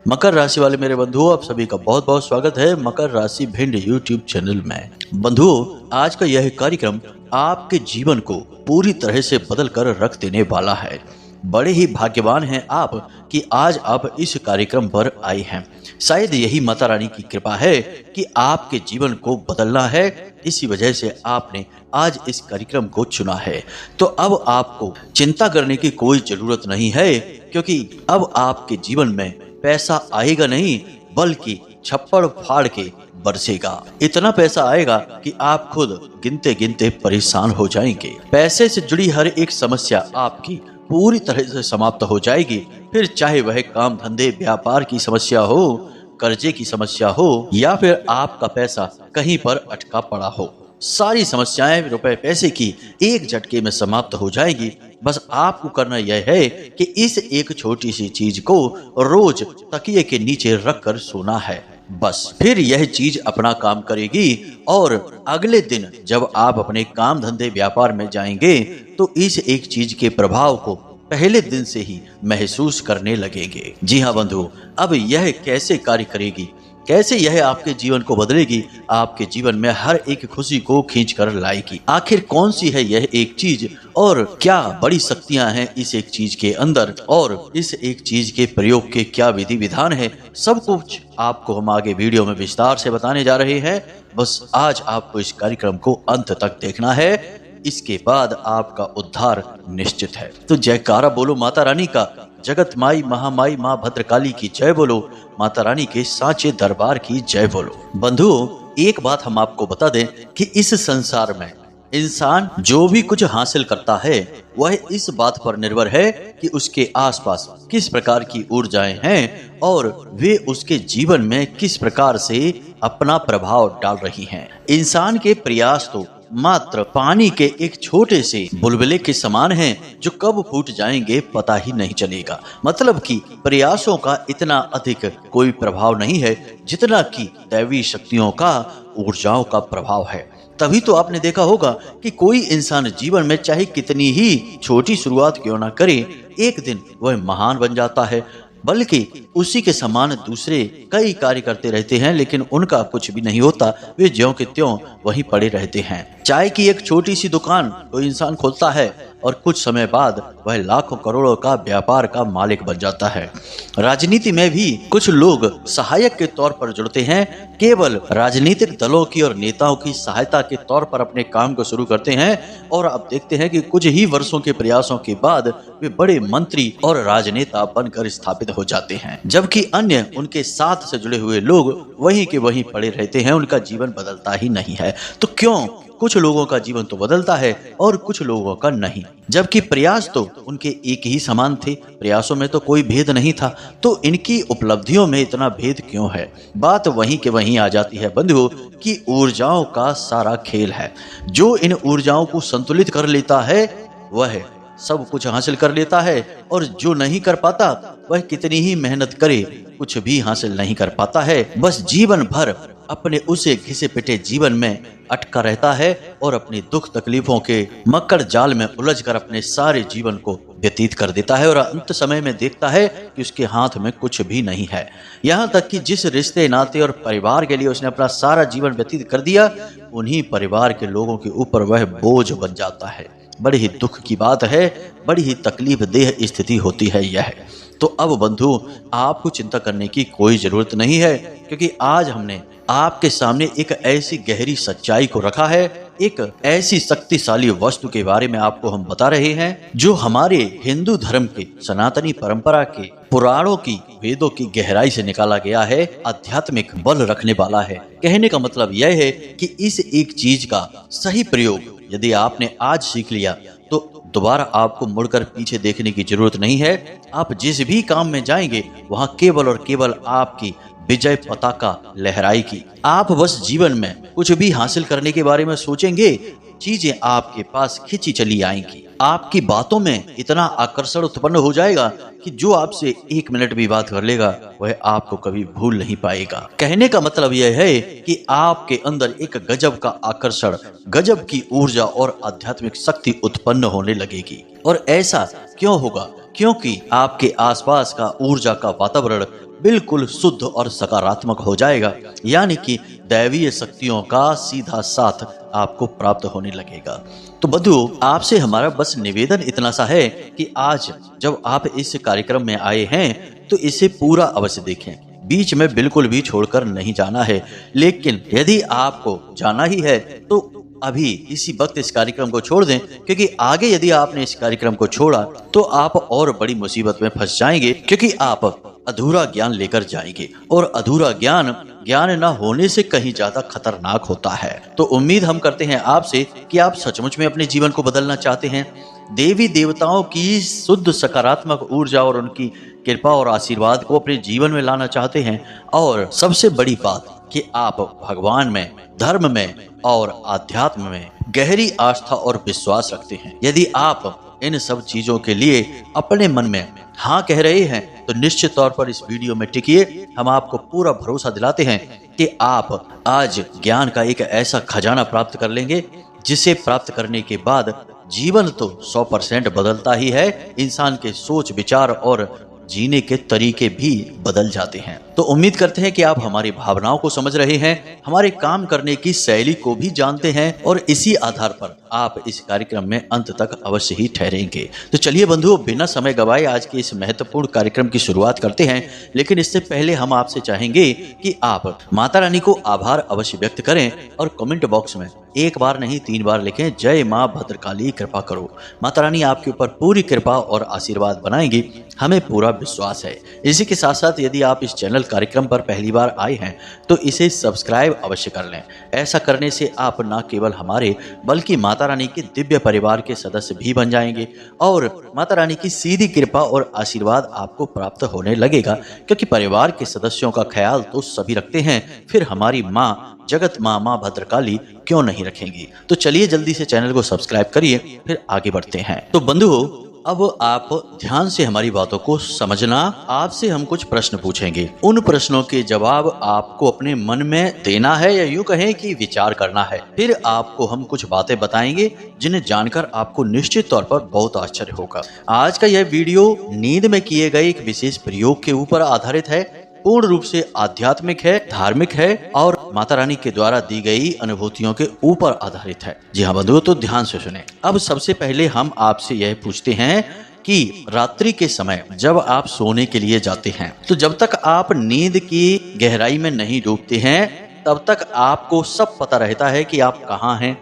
मकर राशि वाले मेरे बंधुओं, आप सभी का बहुत बहुत स्वागत है मकर राशि भिंड यूट्यूब चैनल में। बंधुओं, आज का यह कार्यक्रम आपके जीवन को पूरी तरह से बदल कर रख देने वाला है। बड़े ही भाग्यवान हैं आप कि आज आप इस कार्यक्रम पर आए हैं। शायद यही माता रानी की कृपा है कि आपके जीवन को बदलना है, इसी वजह से आपने आज इस कार्यक्रम को चुना है। तो अब आपको चिंता करने की कोई जरूरत नहीं है, क्योंकि अब आपके जीवन में पैसा आएगा नहीं बल्कि छप्पड़ फाड़ के बरसेगा। इतना पैसा आएगा कि आप खुद गिनते गिनते परेशान हो जाएंगे। पैसे से जुड़ी हर एक समस्या आपकी पूरी तरह से समाप्त हो जाएगी। फिर चाहे वह काम धंधे व्यापार की समस्या हो, कर्जे की समस्या हो, या फिर आपका पैसा कहीं पर अटका पड़ा हो, सारी समस्याएं रुपए पैसे की एक झटके में समाप्त हो जाएगी। बस आपको करना यह है कि इस एक छोटी सी चीज को रोज तकिए के नीचे रख कर सोना है। बस फिर यह चीज अपना काम करेगी और अगले दिन जब आप अपने काम धंधे व्यापार में जाएंगे तो इस एक चीज के प्रभाव को पहले दिन से ही महसूस करने लगेंगे। जी हाँ बंधु, अब यह कैसे कार्य करेगी, कैसे यह आपके जीवन को बदलेगी, आपके जीवन में हर एक खुशी को खींच कर लाएगी। आखिर कौन सी है यह एक चीज और क्या बड़ी शक्तियां हैं इस एक चीज के अंदर, और इस एक चीज के प्रयोग के क्या विधि विधान है, सब कुछ आपको हम आगे वीडियो में विस्तार से बताने जा रहे हैं। बस आज आपको इस कार्यक्रम को अंत तक देखना है, इसके बाद आपका उद्धार निश्चित है। तो जयकारा बोलो माता रानी का, जगत माई महामाई माँ भद्रकाली की जय बोलो, माता रानी के साचे दरबार की जय बोलो। बंधुओं, एक बात हम आपको बता दें कि इस संसार में इंसान जो भी कुछ हासिल करता है वह इस बात पर निर्भर है कि उसके आसपास किस प्रकार की ऊर्जाएं हैं और वे उसके जीवन में किस प्रकार से अपना प्रभाव डाल रही हैं। इंसान के प्रयास तो मात्र पानी के एक छोटे से बुलबुले के समान हैं, जो कब फूट जाएंगे पता ही नहीं चलेगा। मतलब कि प्रयासों का इतना अधिक कोई प्रभाव नहीं है जितना कि दैवी शक्तियों का, ऊर्जाओं का प्रभाव है। तभी तो आपने देखा होगा कि कोई इंसान जीवन में चाहे कितनी ही छोटी शुरुआत क्यों ना करे, एक दिन वह महान बन जाता है। बल्कि उसी के समान दूसरे कई कार्य करते रहते हैं, लेकिन उनका कुछ भी नहीं होता, वे ज्यों के त्यों वहीं पड़े रहते हैं। चाय की एक छोटी सी दुकान कोई इंसान खोलता है और कुछ समय बाद वह लाखों करोड़ों का व्यापार का मालिक बन जाता है। राजनीति में भी कुछ लोग सहायक के तौर पर जुड़ते हैं, केवल राजनीतिक दलों की और नेताओं की सहायता के तौर पर अपने काम को शुरू करते हैं, और अब देखते हैं कि कुछ ही वर्षों के प्रयासों के बाद वे बड़े मंत्री और राजनेता बनकर स्थापित हो जाते हैं। जबकि अन्य उनके साथ से जुड़े हुए लोग वहीं के वहीं पड़े रहते हैं, उनका जीवन बदलता ही नहीं है। तो क्यों? कुछ लोगों का जीवन तो बदलता है और कुछ लोगों का नहीं, जबकि प्रयास तो उनके एक ही समान थे, प्रयासों में तो कोई भेद नहीं था। तो इनकी उपलब्धियों में इतना भेद क्यों है? बात वहीं के वहीं आ जाती है बंधुओं कि ऊर्जाओं का सारा खेल है। जो इन ऊर्जाओं को संतुलित कर लेता है वह सब कुछ हासिल कर लेता है, और जो नहीं कर पाता वह कितनी ही मेहनत करे कुछ भी हासिल नहीं कर पाता है। बस जीवन भर अपने उसे घिसे पिटे जीवन में अटका रहता है और अपनी दुख तकलीफों के मकड़ जाल में उलझकर अपने सारे जीवन को व्यतीत कर देता है, और अंत समय में देखता है कि उसके हाथ में कुछ भी नहीं है। यहाँ तक कि जिस रिश्ते नाते और परिवार के लिए उसने अपना सारा जीवन व्यतीत कर दिया, उन्हीं परिवार के लोगों के ऊपर वह बोझ बन जाता है। बड़ी ही दुख की बात है, बड़ी ही तकलीफ देह स्थिति होती है यह। तो अब बंधु, आपको चिंता करने की कोई जरूरत नहीं है, क्योंकि आज हमने आपके सामने एक ऐसी गहरी सच्चाई को रखा है, एक ऐसी शक्तिशाली वस्तु के बारे में आपको हम बता रहे हैं, जो हमारे हिंदू धर्म के सनातनी परंपरा के पुराणों की, वेदों की गहराई से निकाला गया है, आध्यात्मिक बल रखने वाला है। कहने का मतलब यह है कि इस एक चीज का सही प्रयोग यदि आपने आज सीख लिया तो दोबारा आपको मुड़कर पीछे देखने की जरूरत नहीं है। आप जिस भी काम में जाएंगे वहां केवल और केवल आपकी विजय पताका लहराएगी। आप बस जीवन में कुछ भी हासिल करने के बारे में सोचेंगे, चीजें आपके पास खिंची चली आएंगी। आपकी बातों में इतना आकर्षण उत्पन्न हो जाएगा कि जो आपसे एक मिनट भी बात कर लेगा वह आपको कभी भूल नहीं पाएगा। कहने का मतलब यह है कि आपके अंदर एक गजब का आकर्षण, गजब की ऊर्जा और आध्यात्मिक शक्ति उत्पन्न होने लगेगी। और ऐसा क्यों होगा? क्योंकि आपके आसपास का ऊर्जा का वातावरण बिल्कुल शुद्ध और सकारात्मक हो जाएगा, यानी कि दैवीय शक्तियों का सीधा साथ आपको प्राप्त होने लगेगा। तो बंधुओं, आपसे हमारा बस निवेदन इतना सा है कि आज जब आप इस कार्यक्रम में आए हैं तो इसे पूरा अवश्य देखें, बीच में बिल्कुल भी छोड़कर नहीं जाना है। लेकिन यदि आपको जाना ही है तो अभी इसी वक्त इस कार्यक्रम को छोड़ दें, क्योंकि आगे यदि आपने इस कार्यक्रम को छोड़ा तो आप और बड़ी मुसीबत में फंस जाएंगे, क्योंकि आप अधूरा ज्ञान लेकर जाएंगे और अधूरा ज्ञान ज्ञान न होने से कहीं ज्यादा खतरनाक होता है। तो उम्मीद हम करते हैं आपसे कि आप सचमुच में अपने जीवन को बदलना चाहते हैं, देवी देवताओं की शुद्ध सकारात्मक ऊर्जा और उनकी कृपा और आशीर्वाद को अपने जीवन में लाना चाहते हैं, और सबसे बड़ी बात कि आप भगवान में, धर्म में और आध्यात्म में गहरी आस्था और विश्वास रखते हैं। यदि आप इन सब चीजों के लिए अपने मन में हाँ कह रहे हैं तो निश्चित तौर पर इस वीडियो में टिकिए। हम आपको पूरा भरोसा दिलाते हैं कि आप आज ज्ञान का एक ऐसा खजाना प्राप्त कर लेंगे जिसे प्राप्त करने के बाद जीवन तो 100% बदलता ही है, इंसान के सोच विचार और जीने के तरीके भी बदल जाते हैं। तो उम्मीद करते हैं कि आप हमारी भावनाओं को समझ रहे हैं, हमारे काम करने की शैली को भी जानते हैं, और इसी आधार पर आप इस कार्यक्रम में अंत तक अवश्य ही ठहरेंगे। तो चलिए बंधुओं, बिना समय गवाए आज के इस महत्वपूर्ण कार्यक्रम की शुरुआत करते हैं। लेकिन इससे पहले हम आपसे चाहेंगे कि आप माता रानी को आभार अवश्य व्यक्त करें और कमेंट बॉक्स में एक बार नहीं 3 बार लिखें, जय माँ भद्रकाली कृपा करो। माता रानी आपके ऊपर पूरी कृपा और आशीर्वाद बनाएंगी, हमें पूरा विश्वास है। इसी के साथ साथ यदि आप इस चैनल कार्यक्रम पर पहली बार आए हैं तो इसे सब्सक्राइब अवश्य कर लें। ऐसा करने से आप न केवल हमारे बल्कि माता रानी के दिव्य परिवार के सदस्य भी बन जाएंगे और माता रानी की सीधी कृपा और आशीर्वाद आपको प्राप्त होने लगेगा, क्योंकि परिवार के सदस्यों का ख्याल तो सभी रखते हैं, फिर हमारी माँ जगत माँ भद्रकाली क्यों नहीं रखेंगी। तो चलिए जल्दी से चैनल को सब्सक्राइब करिए, फिर आगे बढ़ते हैं। तो बंधुओं, अब आप ध्यान से हमारी बातों को समझना। आपसे हम कुछ प्रश्न पूछेंगे, उन प्रश्नों के जवाब आपको अपने मन में देना है या यूं कहें कि विचार करना है। फिर आपको हम कुछ बातें बताएंगे जिन्हें जानकर आपको निश्चित तौर पर बहुत आश्चर्य होगा। आज का यह वीडियो नींद में किए गए एक विशेष प्रयोग के ऊपर आधारित है, पूर्ण रूप से आध्यात्मिक है, धार्मिक है और माता रानी के द्वारा दी गई अनुभूतियों के ऊपर आधारित है। जी हाँ बंधुओं, तो ध्यान से सुने। अब सबसे पहले हम आपसे यह पूछते हैं कि रात्रि के समय जब आप सोने के लिए जाते हैं तो जब तक आप नींद की गहराई में नहीं डूबते हैं तब तक आपको सब पता रहता है कि आप कहाँ हैं,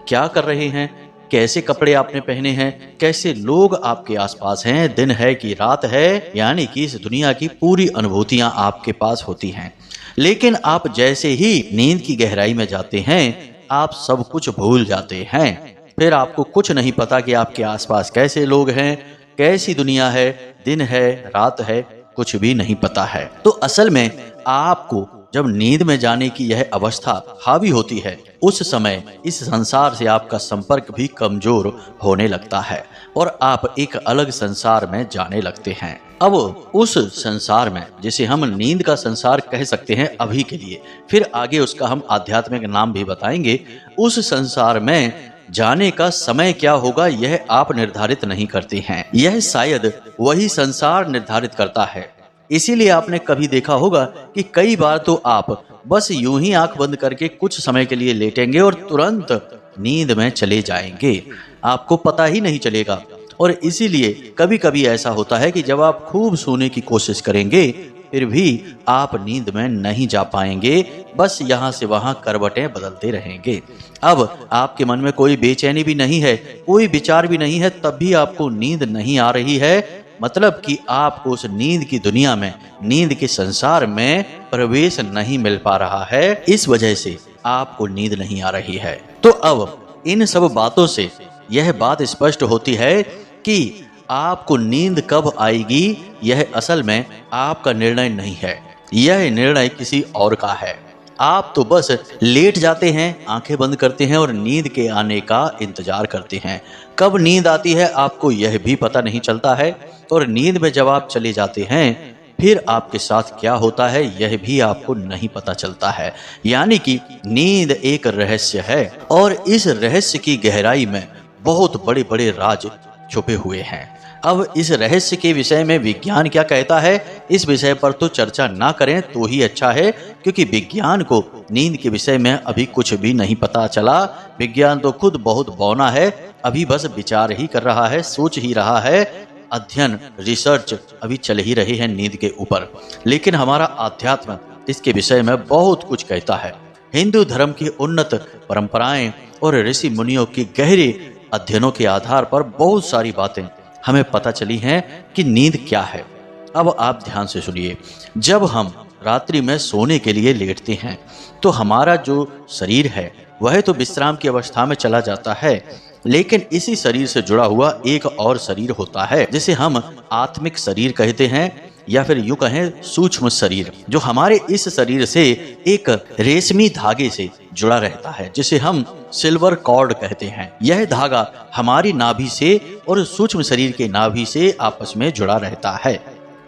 क्या कर रहे हैं, कैसे कपड़े आपने पहने हैं, कैसे लोग आपके आसपास हैं, दिन है कि रात है, यानी कि इस दुनिया की पूरी अनुभूतियां आपके पास होती हैं। लेकिन आप जैसे ही नींद की गहराई में जाते हैं आप सब कुछ भूल जाते हैं। फिर आपको कुछ नहीं पता कि आपके आसपास कैसे लोग हैं, कैसी दुनिया है, दिन है, रात है, कुछ भी नहीं पता है। तो असल में आपको जब नींद में जाने की यह अवस्था हावी होती है उस समय इस संसार से आपका संपर्क भी कमजोर होने लगता है और आप एक अलग संसार में जाने लगते हैं। अब उस संसार में, जिसे हम नींद का संसार कह सकते हैं अभी के लिए, फिर आगे उसका हम आध्यात्मिक नाम भी बताएंगे, उस संसार में जाने का समय क्या होगा यह आप निर्धारित नहीं करते हैं, यह शायद वही संसार निर्धारित करता है। इसीलिए आपने कभी देखा होगा कि कई बार तो आप बस यूं ही आंख बंद करके कुछ समय के लिए लेटेंगे और तुरंत नींद में चले जाएंगे, आपको पता ही नहीं चलेगा। और इसीलिए कभी कभी ऐसा होता है कि जब आप खूब सोने की कोशिश करेंगे फिर भी आप नींद में नहीं जा पाएंगे, बस यहाँ से वहाँ करवटें बदलते रहेंगे। अब आपके मन में कोई बेचैनी भी नहीं है, कोई विचार भी नहीं है, तब भी आपको नींद नहीं आ रही है, मतलब कि आपको उस नींद की दुनिया में, नींद के संसार में प्रवेश नहीं मिल पा रहा है, इस वजह से आपको नींद नहीं आ रही है। तो अब इन सब बातों से यह बात स्पष्ट होती है कि आपको नींद कब आएगी यह असल में आपका निर्णय नहीं है, यह निर्णय किसी और का है। आप तो बस लेट जाते हैं, आंखें बंद करते हैं और नींद के आने का इंतजार करते हैं। कब नींद आती है आपको यह भी पता नहीं चलता है, और नींद में जब आप चले जाते हैं फिर आपके साथ क्या होता है यह भी आपको नहीं पता चलता है। यानी कि नींद एक रहस्य है और इस रहस्य की गहराई में बहुत बड़े बड़े राज छुपे हुए हैं। अब इस रहस्य के विषय में विज्ञान क्या कहता है, इस विषय पर तो चर्चा ना करें तो ही अच्छा है, क्योंकि विज्ञान को नींद के विषय में अभी कुछ भी नहीं पता चला। विज्ञान तो खुद बहुत बौना है, अभी बस विचार ही कर रहा है, सोच ही रहा है। अध्ययन, रिसर्च अभी चल ही रहे हैं नींद के ऊपर, लेकिन हमारा अध्यात्म इसके विषय में बहुत कुछ कहता है। हिंदू धर्म की उन्नत परंपराएं और ऋषि मुनियों की गहरे अध्ययनों के आधार पर बहुत सारी बातें हमें पता चली हैं कि नींद क्या है। अब आप ध्यान से सुनिए। जब हम रात्रि में सोने के लिए लेटते हैं तो हमारा जो शरीर है वह तो विश्राम की अवस्था में चला जाता है, लेकिन इसी शरीर से जुड़ा हुआ एक और शरीर होता है जिसे हम आत्मिक शरीर कहते हैं, या फिर यूं कहें सूक्ष्म शरीर, जो हमारे इस शरीर से एक रेशमी धागे से जुड़ा रहता है जिसे हम सिल्वर कॉर्ड कहते हैं। यह धागा हमारी नाभि से और सूक्ष्म शरीर के नाभि से आपस में जुड़ा रहता है।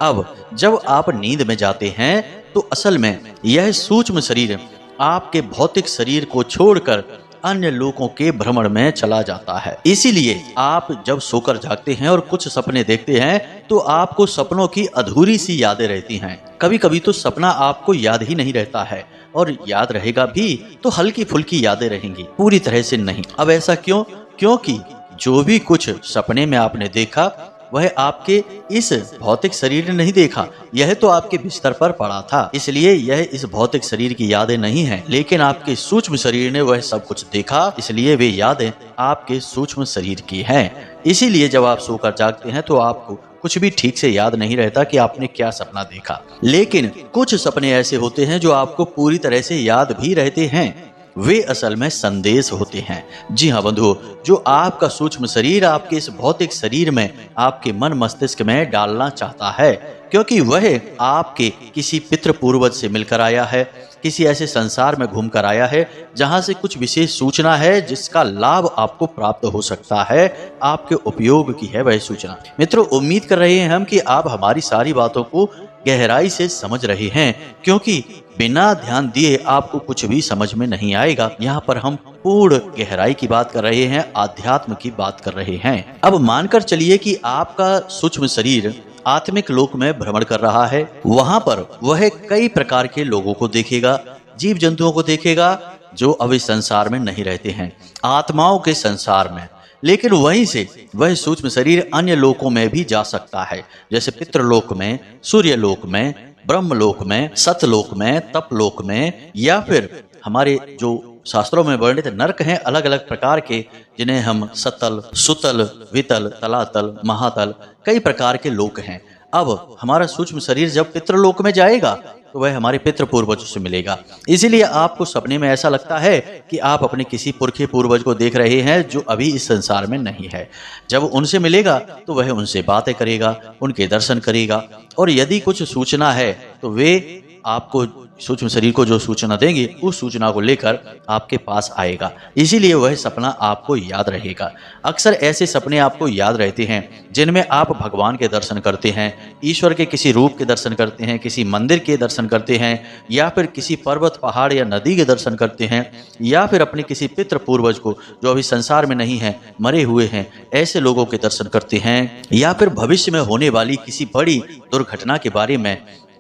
अब जब आप नींद में जाते हैं तो असल में यह सूक्ष्म शरीर आपके भौतिक शरीर को छोड़कर अन्य लोगों के भ्रमण में चला जाता है। इसीलिए आप जब सोकर जागते हैं और कुछ सपने देखते हैं तो आपको सपनों की अधूरी सी यादें रहती हैं। कभी कभी तो सपना आपको याद ही नहीं रहता है, और याद रहेगा भी तो हल्की फुल्की यादें रहेंगी, पूरी तरह से नहीं। अब ऐसा क्यों? क्योंकि जो भी कुछ सपने में आपने देखा वह आपके इस भौतिक शरीर ने नहीं देखा, यह तो आपके बिस्तर पर पड़ा था, इसलिए यह इस भौतिक शरीर की यादें नहीं है, लेकिन आपके सूक्ष्म शरीर ने वह सब कुछ देखा, इसलिए वे यादें आपके सूक्ष्म शरीर की हैं। इसीलिए जब आप सोकर जागते हैं तो आपको कुछ भी ठीक से याद नहीं रहता कि आपने क्या सपना देखा, लेकिन कुछ सपने ऐसे होते हैं जो आपको पूरी तरह से याद भी रहते हैं। वे असल में संदेश होते हैं। जी हाँ बंधुओं, जो आपका सूक्ष्म शरीर आपके इस भौतिक शरीर में, आपके मन मस्तिष्क में डालना चाहता है, क्योंकि वह आपके किसी पितृ पूर्वज से मिलकर आया है, किसी ऐसे संसार में घूमकर आया है जहां से कुछ विशेष सूचना है जिसका लाभ आपको प्राप्त हो सकता है, आपके उपयोग की है वह सूचना। मित्रों, उम्मीद कर रहे हैं हम कि आप हमारी सारी बातों को गहराई से समझ रहे हैं, क्योंकि बिना ध्यान दिए आपको कुछ भी समझ में नहीं आएगा। यहाँ पर हम पूर्ण गहराई की बात कर रहे हैं, आध्यात्म की बात कर रहे हैं। अब मानकर चलिए कि आपका सूक्ष्म शरीर आत्मिक लोक में भ्रमण कर रहा है। वहां पर वह कई प्रकार के लोगों को देखेगा, जीव जंतुओं को देखेगा जो अभी संसार में नहीं रहते हैं, आत्माओं के संसार में। लेकिन वहीं से वह सूक्ष्म शरीर अन्य लोकों में भी जा सकता है, जैसे पितृलोक में, सूर्यलोक में, ब्रह्मलोक में, सतलोक में, तपलोक में, या फिर हमारे जो शास्त्रों में वर्णित नरक हैं अलग अलग प्रकार के, जिन्हें हम सतल, सुतल, वितल, तलातल, महातल, कई प्रकार के लोक हैं। अब हमारा सूक्ष्म शरीर जब पितृलोक में जाएगा तो वह हमारे पितृ पूर्वजों से मिलेगा। इसीलिए आपको सपने में ऐसा लगता है कि आप अपने किसी पुरखे पूर्वज को देख रहे हैं जो अभी इस संसार में नहीं है। जब उनसे मिलेगा तो वह उनसे बातें करेगा, उनके दर्शन करेगा, और यदि कुछ सूचना है तो वे आपको सूक्ष्म शरीर को जो सूचना देंगे उस सूचना को लेकर आपके पास आएगा। इसीलिए वह सपना आपको याद रहेगा। अक्सर ऐसे सपने आपको याद रहते हैं जिनमें आप भगवान के दर्शन करते हैं, ईश्वर के किसी रूप के दर्शन करते हैं, किसी मंदिर के दर्शन करते हैं, या फिर किसी पर्वत, पहाड़ या नदी के दर्शन करते हैं, या फिर अपने किसी पितृ पूर्वज को जो अभी संसार में नहीं है, मरे हुए हैं, ऐसे लोगों के दर्शन करते हैं, या फिर भविष्य में होने वाली किसी बड़ी दुर्घटना के बारे में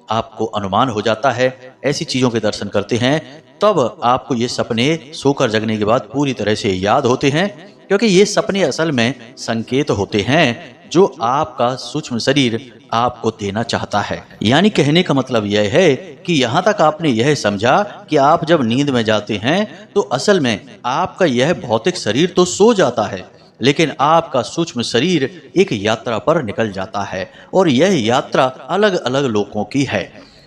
आपको अनुमान हो जाता है, ऐसी चीजों के दर्शन करते हैं। तब आपको ये सपने सोकर जगने के बाद पूरी तरह से याद होते हैं, क्योंकि ये सपने असल में संकेत होते हैं जो आपका सूक्ष्म शरीर आपको देना चाहता है। यानी कहने का मतलब यह है कि यहाँ तक आपने यह समझा कि आप जब नींद में जाते हैं तो असल में आपका यह भौतिक शरीर तो सो जाता है, लेकिन आपका सूक्ष्म शरीर एक यात्रा पर निकल जाता है, और यह यात्रा अलग अलग लोकों की है।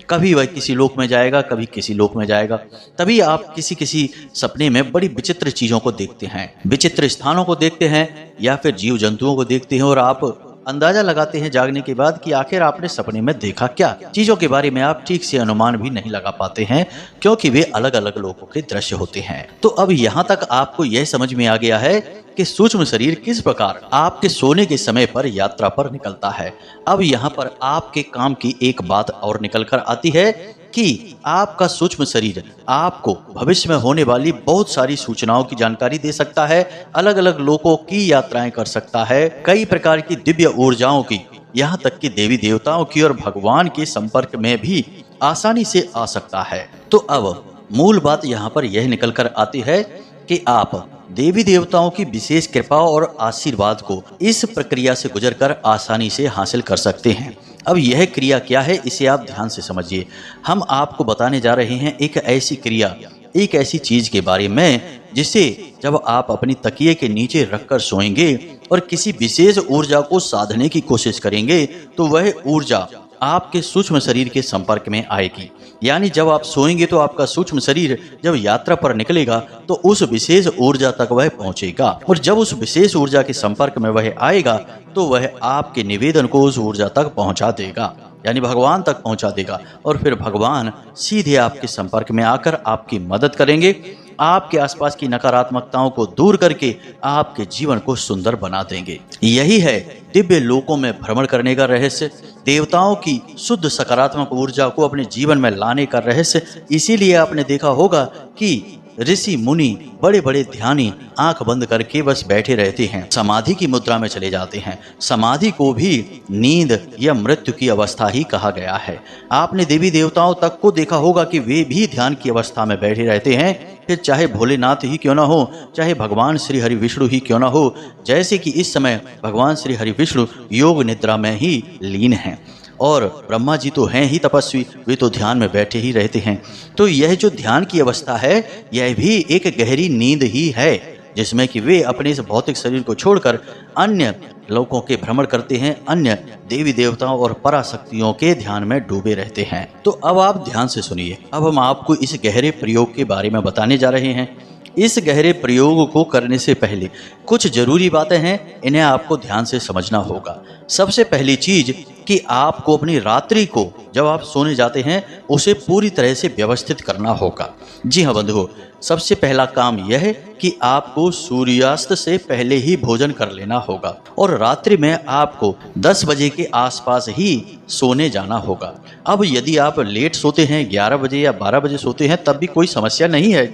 कभी वह किसी लोक में जाएगा, कभी किसी लोक में जाएगा। तभी आप किसी किसी सपने में बड़ी विचित्र चीजों को देखते हैं, विचित्र स्थानों को देखते हैं, या फिर जीव जंतुओं को देखते हैं, और आप अंदाजा लगाते हैं जागने के बाद कि आखिर आपने सपने में देखा क्या। चीजों के बारे में आप ठीक से अनुमान भी नहीं लगा पाते हैं, क्योंकि वे अलग अलग लोगों के दृश्य होते हैं। तो अब यहाँ तक आपको यह समझ में आ गया है कि सूक्ष्म शरीर किस प्रकार आपके सोने के समय पर यात्रा पर निकलता है। अब यहाँ पर आपके काम की एक बात और निकल कर आती है कि आपका सूक्ष्म शरीर आपको भविष्य में होने वाली बहुत सारी सूचनाओं की जानकारी दे सकता है, अलग अलग लोगों की यात्राएं कर सकता है, कई प्रकार की दिव्य ऊर्जाओं की, यहाँ तक कि देवी देवताओं की और भगवान के संपर्क में भी आसानी से आ सकता है। तो अब मूल बात यहाँ पर यह निकल कर आती है कि आप देवी देवताओं की विशेष कृपा और आशीर्वाद को इस प्रक्रिया से गुजरकर आसानी से हासिल कर सकते हैं। अब यह क्रिया क्या है, इसे आप ध्यान से समझिए। हम आपको बताने जा रहे हैं एक ऐसी क्रिया, एक ऐसी चीज के बारे में जिसे जब आप अपनी तकिए के नीचे रखकर सोएंगे और किसी विशेष ऊर्जा को साधने की कोशिश करेंगे तो वह ऊर्जा आपके सूक्ष्म शरीर के संपर्क में आएगी। यानी जब आप सोएंगे तो आपका सूक्ष्म शरीर जब यात्रा पर निकलेगा तो उस विशेष ऊर्जा तक वह पहुंचेगा, और जब उस विशेष ऊर्जा के संपर्क में वह आएगा तो वह आपके निवेदन को उस ऊर्जा तक पहुंचा देगा, यानी भगवान तक पहुंचा देगा, और फिर भगवान सीधे आपके संपर्क में आकर आपकी मदद करेंगे, आपके आसपास की नकारात्मकताओं को दूर करके आपके जीवन को सुंदर बना देंगे। यही है दिव्य लोकों में भ्रमण करने का रहस्य, देवताओं की शुद्ध सकारात्मक ऊर्जा को अपने जीवन में लाने का रहस्य। इसीलिए आपने देखा होगा कि ऋषि मुनि बड़े बड़े ध्यानी आंख बंद करके बस बैठे रहते हैं, समाधि की मुद्रा में चले जाते हैं। समाधि को भी नींद या मृत्यु की अवस्था ही कहा गया है। आपने देवी देवताओं तक को देखा होगा कि वे भी ध्यान की अवस्था में बैठे रहते हैं, फिर चाहे भोलेनाथ ही क्यों ना हो, चाहे भगवान श्री हरि विष्णु ही क्यों ना हो। जैसे कि इस समय भगवान श्री हरि विष्णु योग निद्रा में ही लीन हैं, और ब्रह्मा जी तो हैं ही तपस्वी, वे तो ध्यान में बैठे ही रहते हैं। तो यह जो ध्यान की अवस्था है यह भी एक गहरी नींद ही है, जिसमें कि वे अपने इस भौतिक शरीर को छोड़कर अन्य लोकों के भ्रमण करते हैं, अन्य देवी देवताओं और पराशक्तियों के ध्यान में डूबे रहते हैं। तो अब आप ध्यान से सुनिए, अब हम आपको इस गहरे प्रयोग के बारे में बताने जा रहे हैं। इस गहरे प्रयोग को करने से पहले कुछ जरूरी बातें हैं, इन्हें आपको ध्यान से समझना होगा। सबसे पहली चीज कि आपको अपनी रात्रि को जब आप सोने जाते हैं उसे पूरी तरह से व्यवस्थित करना होगा। जी हाँ बंधुओं, सबसे पहला काम यह है कि आपको सूर्यास्त से पहले ही भोजन कर लेना होगा, और रात्रि में आपको 10 बजे के आसपास ही सोने जाना होगा। अब यदि आप लेट सोते हैं, 11 बजे या 12 बजे सोते हैं, तब भी कोई समस्या नहीं है,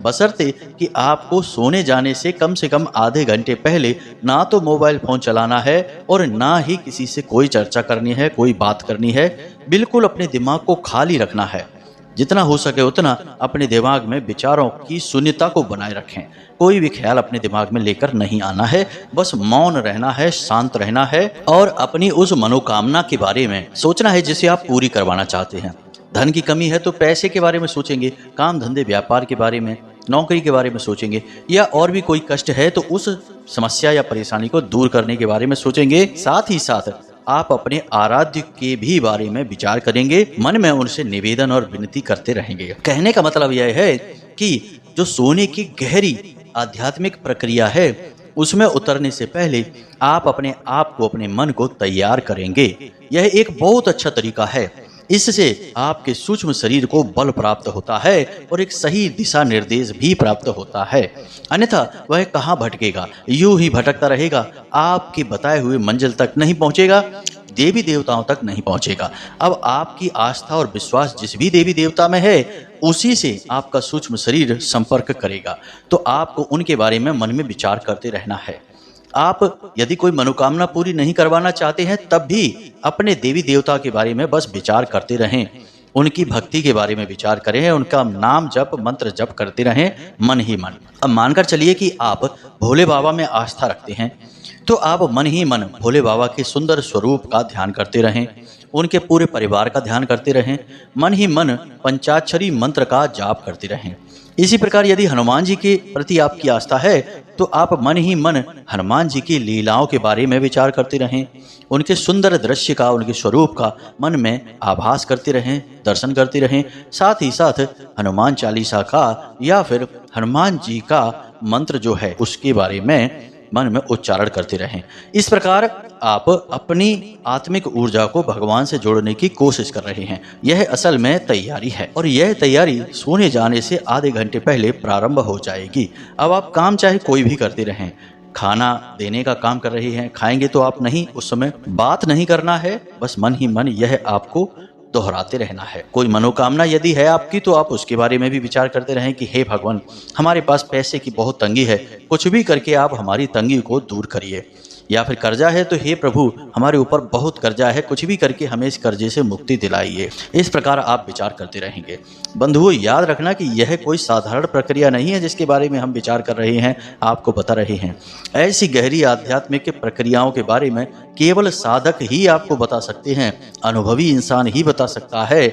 बशर्ते कि आपको सोने जाने से कम आधे घंटे पहले ना तो मोबाइल फोन चलाना है और ना ही किसी से कोई चर्चा करनी है, कोई बात करनी है। बिल्कुल अपने दिमाग को खाली रखना है, जितना हो सके उतना अपने दिमाग में विचारों की शून्यता को बनाए रखें। कोई भी ख्याल अपने दिमाग में लेकर नहीं आना है, बस मौन रहना है, शांत रहना है, और अपनी उस मनोकामना के बारे में सोचना है जिसे आप पूरी करवाना चाहते हैं। धन की कमी है तो पैसे के बारे में सोचेंगे, काम धंधे व्यापार के बारे में, नौकरी के बारे में सोचेंगे, या और भी कोई कष्ट है तो उस समस्या या परेशानी को दूर करने के बारे में सोचेंगे। साथ ही साथ आप अपने आराध्य के भी बारे में विचार करेंगे, मन में उनसे निवेदन और विनती करते रहेंगे। कहने का मतलब यह है कि जो सोने की गहरी आध्यात्मिक प्रक्रिया है उसमें उतरने से पहले आप अपने आप को, अपने मन को तैयार करेंगे। यह एक बहुत अच्छा तरीका है, इससे आपके सूक्ष्म शरीर को बल प्राप्त होता है और एक सही दिशा निर्देश भी प्राप्त होता है। अन्यथा वह कहाँ भटकेगा, यूं ही भटकता रहेगा, आपके बताए हुए मंजिल तक नहीं पहुंचेगा, देवी देवताओं तक नहीं पहुंचेगा। अब आपकी आस्था और विश्वास जिस भी देवी देवता में है उसी से आपका सूक्ष्म शरीर संपर्क करेगा, तो आपको उनके बारे में मन में विचार करते रहना है। आप यदि कोई मनोकामना पूरी नहीं करवाना चाहते हैं तब भी अपने देवी देवता के बारे में बस विचार करते रहें, उनकी भक्ति के बारे में विचार करें, उनका नाम जप मंत्र जप करते रहें मन ही मन। अब मानकर चलिए कि आप भोले बाबा में आस्था रखते हैं, तो आप मन ही मन भोले बाबा के सुंदर स्वरूप का ध्यान करते रहें, उनके पूरे परिवार का ध्यान करते रहें, मन ही मन पंचाक्षरी मंत्र का जाप करते रहें। इसी प्रकार यदि हनुमान जी के प्रति आपकी आस्था है तो आप मन ही मन हनुमान जी की लीलाओं के बारे में विचार करते रहें, उनके सुंदर दृश्य का, उनके स्वरूप का मन में आभास करते रहें, दर्शन करते रहें। साथ ही साथ हनुमान चालीसा का या फिर हनुमान जी का मंत्र जो है उसके बारे में मन में उच्चारण करते रहें। इस प्रकार आप अपनी आत्मिक ऊर्जा को भगवान से जोड़ने की कोशिश कर रहे हैं। यह असल में तैयारी है, और यह तैयारी सोने जाने से आधे घंटे पहले प्रारंभ हो जाएगी। अब आप काम चाहे कोई भी करते रहें, खाना देने का काम कर रही हैं। खाएंगे तो आप नहीं, उस समय बात नहीं करना है, बस मन ही मन यह आपको दोहराते रहना है। कोई मनोकामना यदि है आपकी तो आप उसके बारे में भी विचार करते रहें कि हे भगवान, हमारे पास पैसे की बहुत तंगी है, कुछ भी करके आप हमारी तंगी को दूर करिए। या फिर कर्जा है तो हे प्रभु, हमारे ऊपर बहुत कर्जा है, कुछ भी करके हमें इस कर्जे से मुक्ति दिलाइए। इस प्रकार आप विचार करते रहेंगे। बंधुओं, याद रखना कि यह कोई साधारण प्रक्रिया नहीं है जिसके बारे में हम विचार कर रहे हैं, आपको बता रहे हैं। ऐसी गहरी आध्यात्मिक प्रक्रियाओं के बारे में केवल साधक ही आपको बता सकते हैं, अनुभवी इंसान ही बता सकता है।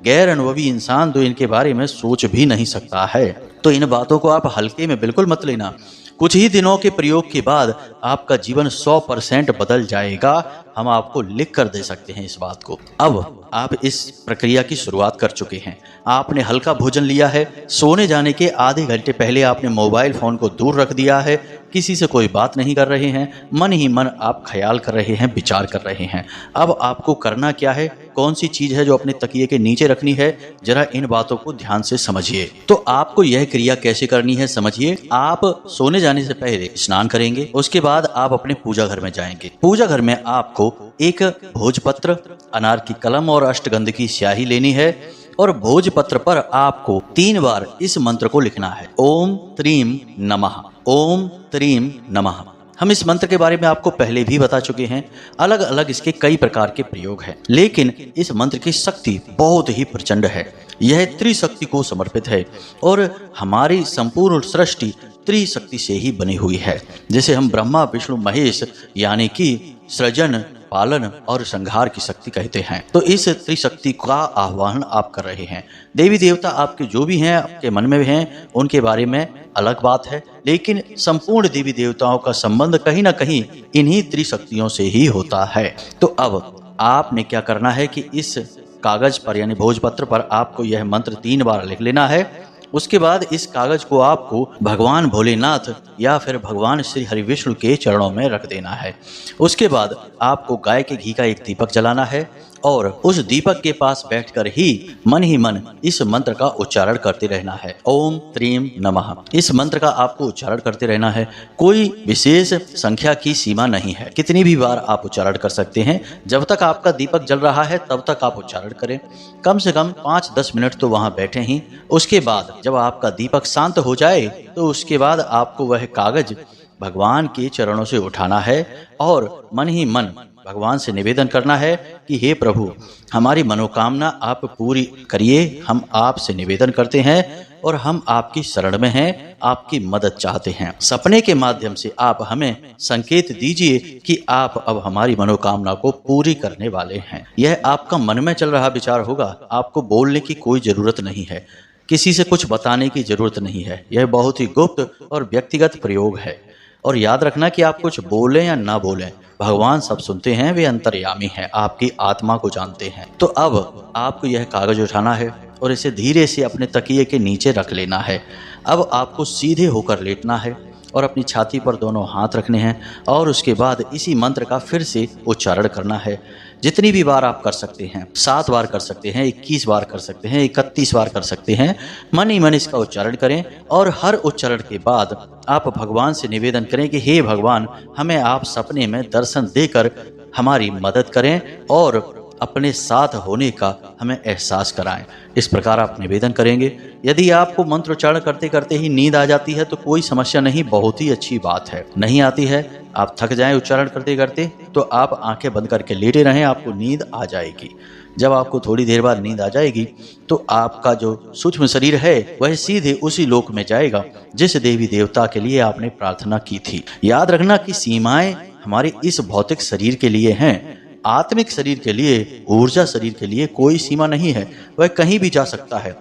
गैर अनुभवी इंसान तो इनके बारे में सोच भी नहीं सकता है। तो इन बातों को आप हल्के में बिल्कुल मत लेना। कुछ ही दिनों के प्रयोग के बाद आपका जीवन 100% बदल जाएगा। हम आपको लिख कर दे सकते हैं इस बात को। अब आप इस प्रक्रिया की शुरुआत कर चुके हैं। आपने हल्का भोजन लिया है, सोने जाने के आधे घंटे पहले आपने मोबाइल फ़ोन को दूर रख दिया है, किसी से कोई बात नहीं कर रहे हैं, मन ही मन आप ख्याल कर रहे हैं, विचार कर रहे हैं। अब आपको करना क्या है, कौन सी चीज़ है जो अपने तकिए के नीचे रखनी है, जरा इन बातों को ध्यान से समझिए। तो आपको यह क्रिया कैसे करनी है समझिए। आप सोने जाने से पहले स्नान करेंगे, उसके बाद आप अपने पूजा घर में जाएंगे। पूजा घर में आपको एक भोजपत्र, अनार की कलम और अष्टगंध की स्याही लेनी है और भोजपत्र पर आपको 3 बार इस मंत्र को लिखना है, ओम त्रीम नमः, ओम त्रीम नमः। हम इस मंत्र के बारे में आपको पहले भी बता चुके हैं। अलग अलग इसके कई प्रकार के प्रयोग हैं, लेकिन इस मंत्र की शक्ति बहुत ही प्रचंड है। यह त्रिशक्ति को समर्पित है और हमारी संपूर्ण सृष्टि त्रिशक्ति से ही बनी हुई है। जैसे हम ब्रह्मा विष्णु महेश यानी कि सृजन, पालन और संहार की शक्ति कहते हैं, तो इस त्रिशक्ति का आह्वान आप कर रहे हैं। देवी देवता आपके जो भी हैं, आपके मन में हैं, उनके बारे में अलग बात है, लेकिन संपूर्ण देवी देवताओं का संबंध कहीं ना कहीं इन्हीं त्रिशक्तियों से ही होता है। तो अब आपने क्या करना है कि इस कागज पर यानी भोजपत्र पर आपको यह मंत्र 3 बार लिख लेना है। उसके बाद इस कागज को आपको भगवान भोलेनाथ या फिर भगवान श्री हरि विष्णु के चरणों में रख देना है। उसके बाद आपको गाय के घी का एक दीपक जलाना है और उस दीपक के पास बैठकर ही मन इस मंत्र का उच्चारण करते रहना है, ओम त्रीम नमः। इस मंत्र का आपको उच्चारण करते रहना है। कोई विशेष संख्या की सीमा नहीं है, कितनी भी बार आप उच्चारण कर सकते हैं। जब तक आपका दीपक जल रहा है तब तक आप उच्चारण करें। कम से कम 5-10 मिनट तो वहां बैठे ही। उसके बाद जब आपका दीपक शांत हो जाए तो उसके बाद आपको वह कागज भगवान के चरणों से उठाना है और मन ही मन भगवान से निवेदन करना है कि हे प्रभु, हमारी मनोकामना आप पूरी करिए। हम आपसे निवेदन करते हैं और हम आपकी शरण में हैं, आपकी मदद चाहते हैं। सपने के माध्यम से आप हमें संकेत दीजिए कि आप अब हमारी मनोकामना को पूरी करने वाले हैं। यह आपका मन में चल रहा विचार होगा, आपको बोलने की कोई जरूरत नहीं है, किसी से कुछ बताने की जरूरत नहीं है। यह बहुत ही गुप्त और व्यक्तिगत प्रयोग है। और याद रखना कि आप कुछ बोलें या ना बोलें, भगवान सब सुनते हैं, वे अंतर्यामी हैं, आपकी आत्मा को जानते हैं। तो अब आपको यह कागज उठाना है और इसे धीरे से अपने तकिए के नीचे रख लेना है। अब आपको सीधे होकर लेटना है और अपनी छाती पर दोनों हाथ रखने हैं और उसके बाद इसी मंत्र का फिर से उच्चारण करना है। जितनी भी बार आप कर सकते हैं, 7 बार कर सकते हैं, 21 बार कर सकते हैं, 31 बार कर सकते हैं। मन ही मन इसका उच्चारण करें और हर उच्चारण के बाद आप भगवान से निवेदन करें कि हे भगवान, हमें आप सपने में दर्शन देकर हमारी मदद करें और अपने साथ होने का हमें एहसास कराएं। इस प्रकार आप निवेदन करेंगे। यदि आपको मंत्रोच्चारण करते करते ही नींद आ जाती है तो कोई समस्या नहीं, बहुत ही अच्छी बात है। नहीं आती है, आप थक जाएं उच्चारण करते करते, तो आप आंखें बंद करके लेटे रहें, आपको नींद आ जाएगी। जब आपको थोड़ी देर बाद नींद आ जाएगी तो आपका जो सूक्ष्म शरीर है वह सीधे उसी लोक में जाएगा जिस देवी देवता के लिए आपने प्रार्थना की थी। याद रखना कि सीमाएं हमारे इस भौतिक शरीर के लिए हैं, आत्मिक शरीर के लिए, ऊर्जा शरीर के लिए कोई सीमा नहीं है, वह कहीं भी जा सकता है।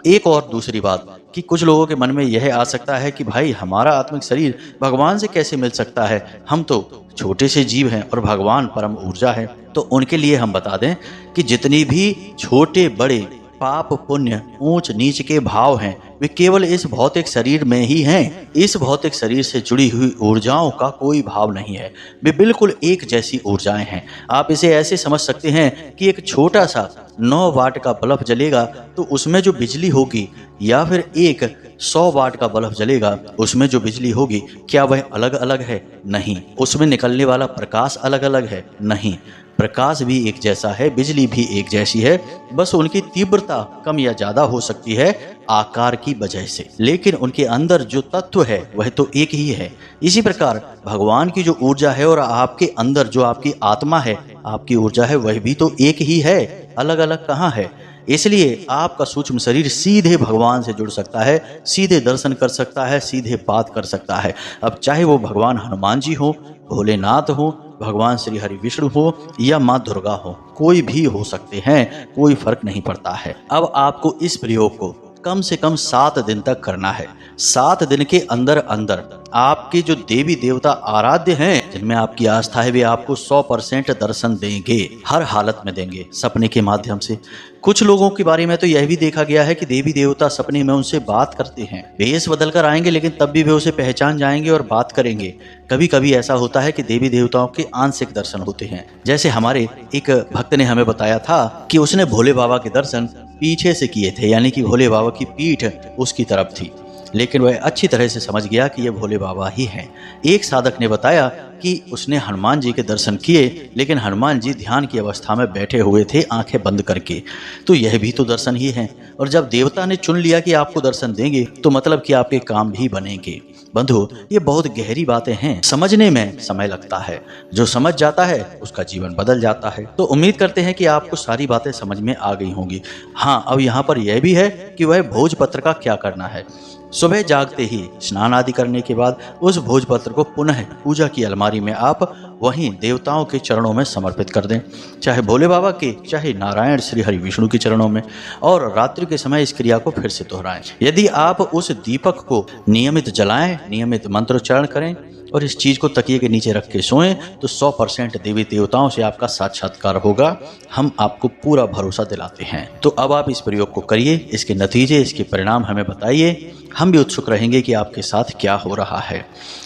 एक और दूसरी बात कि कुछ लोगों के मन में यह आ सकता है कि भाई, हमारा आत्मिक शरीर भगवान से कैसे मिल सकता है, हम तो छोटे से जीव हैं और भगवान परम ऊर्जा है। तो उनके लिए हम बता दें कि जितनी भी छोटे बड़े पाप पुण्य ऊंच नीच के भाव हैं, वे केवल इस भौतिक शरीर में ही हैं। इस भौतिक शरीर से जुड़ी हुई ऊर्जाओं का कोई भाव नहीं है, वे बिल्कुल एक जैसी ऊर्जाएं हैं। आप इसे ऐसे समझ सकते हैं कि एक छोटा सा 9 वाट का बल्ब जलेगा तो उसमें जो बिजली होगी, या फिर एक 100 वाट का बल्ब जलेगा उसमें जो बिजली होगी, क्या वह अलग अलग है? नहीं। उसमें निकलने वाला प्रकाश अलग अलग है? नहीं। प्रकाश भी एक जैसा है, बिजली भी एक जैसी है, बस उनकी तीव्रता कम या ज्यादा हो सकती है आकार की वजह से, लेकिन उनके अंदर जो तत्व है वह तो एक ही है। इसी प्रकार भगवान की जो ऊर्जा है और आपके अंदर जो आपकी आत्मा है, आपकी ऊर्जा है, वह भी तो एक ही है, अलग अलग कहाँ है। इसलिए आपका सूक्ष्म शरीर सीधे भगवान से जुड़ सकता है, सीधे दर्शन कर सकता है, सीधे बात कर सकता है। अब चाहे वो भगवान हनुमान जी हो, भोलेनाथ हो, भगवान श्री हरि विष्णु हो या माँ दुर्गा हो, कोई भी हो सकते हैं, कोई फर्क नहीं पड़ता है। अब आपको इस प्रयोग को कम से कम 7 दिन तक करना है। 7 दिन के अंदर अंदर आपके जो देवी देवता आराध्य हैं, जिनमें आपकी आस्था है, वे आपको 100% दर्शन देंगे, हर हालत में देंगे, सपने के माध्यम से। कुछ लोगों के बारे में तो यह भी देखा गया है कि देवी देवता सपने में उनसे बात करते हैं। वेश बदल कर आएंगे लेकिन तब भी वे उसे पहचान जाएंगे और बात करेंगे। कभी कभी ऐसा होता है कि देवी देवताओं के आंशिक दर्शन होते हैं। जैसे हमारे एक भक्त ने हमें बताया था कि उसने भोले बाबा के दर्शन पीछे से किए थे, यानी कि भोले बाबा की पीठ उसकी तरफ थी, लेकिन वह अच्छी तरह से समझ गया कि ये भोले बाबा ही हैं। एक साधक ने बताया कि उसने हनुमान जी के दर्शन किए, लेकिन हनुमान जी ध्यान की अवस्था में बैठे हुए थे आंखें बंद करके। तो यह भी तो दर्शन ही है। और जब देवता ने चुन लिया कि आपको दर्शन देंगे, तो मतलब कि आपके काम भी बनेंगे। बंधु, ये बहुत गहरी बातें हैं, समझने में समय लगता है। जो समझ जाता है उसका जीवन बदल जाता है। तो उम्मीद करते हैं कि आपको सारी बातें समझ में आ गई होंगी। हाँ, अब यहाँ पर यह भी है कि वह भोजपत्र का क्या करना है। सुबह जागते ही स्नान आदि करने के बाद उस भोजपत्र को पुनः पूजा की अलमारी में आप वहीं देवताओं के चरणों में समर्पित कर दें, चाहे भोले बाबा के, चाहे नारायण श्री हरि विष्णु के चरणों में, और रात्रि के समय इस क्रिया को फिर से दोहराएं। यदि आप उस दीपक को नियमित जलाएं, नियमित मंत्रोच्चारण करें और इस चीज को तकिए के नीचे रख के सोएं, तो 100% देवी देवताओं से आपका साक्षात्कार होगा। हम आपको पूरा भरोसा दिलाते हैं। तो अब आप इस प्रयोग को करिए, इसके नतीजे, इसके परिणाम हमें बताइए। हम भी उत्सुक रहेंगे कि आपके साथ क्या हो रहा है।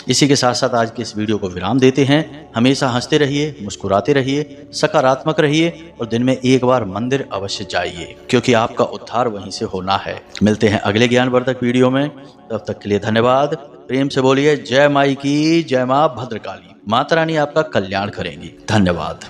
इसी के साथ साथ आज के इस वीडियो को विराम देते हैं। हमेशा हंसते रहिए, मुस्कुराते रहिए, सकारात्मक रहिए और दिन में एक बार मंदिर अवश्य जाइए, क्योंकि आपका उद्धार वहीं से होना है। मिलते हैं अगले ज्ञानवर्धक वीडियो में, तब तक के लिए धन्यवाद। प्रेम से बोलिए जय माई की, जय माँ भद्रकाली। माता रानी आपका कल्याण करेंगी। धन्यवाद।